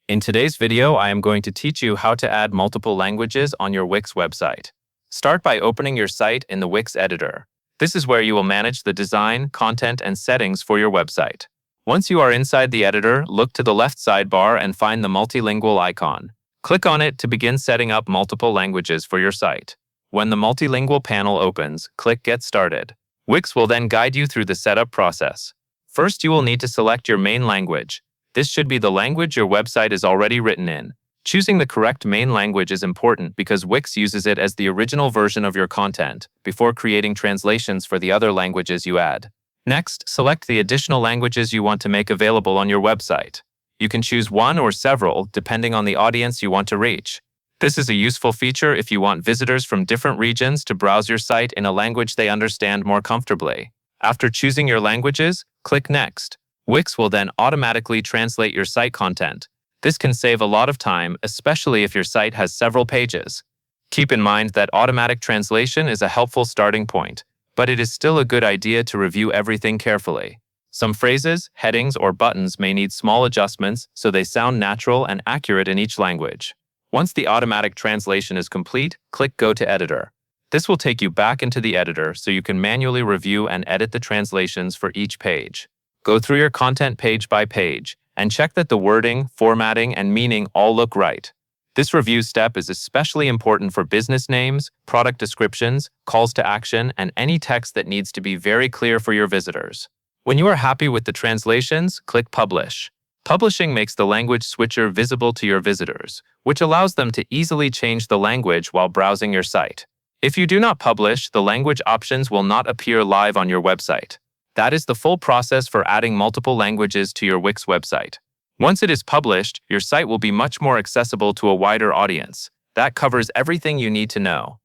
In today's video, I am going to teach you how to add multiple languages on your Wix website. Start by opening your site in the Wix editor. This is where you will manage the design, content, and settings for your website. Once you are inside the editor, look to the left sidebar and find the multilingual icon. Click on it to begin setting up multiple languages for your site. When the multilingual panel opens, click Get Started. Wix will then guide you through the setup process. First, you will need to select your main language. This should be the language your website is already written in. Choosing the correct main language is important because Wix uses it as the original version of your content before creating translations for the other languages you add. Next, select the additional languages you want to make available on your website. You can choose one or several depending on the audience you want to reach. This is a useful feature if you want visitors from different regions to browse your site in a language they understand more comfortably. After choosing your languages, click Next. Wix will then automatically translate your site content. This can save a lot of time, especially if your site has several pages. Keep in mind that automatic translation is a helpful starting point, but it is still a good idea to review everything carefully. Some phrases, headings, or buttons may need small adjustments so they sound natural and accurate in each language. Once the automatic translation is complete, click Go to Editor. This will take you back into the editor so you can manually review and edit the translations for each page. Go through your content page by page and check that the wording, formatting, and meaning all look right. This review step is especially important for business names, product descriptions, calls to action, and any text that needs to be very clear for your visitors. When you are happy with the translations, click Publish. Publishing makes the language switcher visible to your visitors, which allows them to easily change the language while browsing your site. If you do not publish, the language options will not appear live on your website. That is the full process for adding multiple languages to your Wix website. Once it is published, your site will be much more accessible to a wider audience. That covers everything you need to know.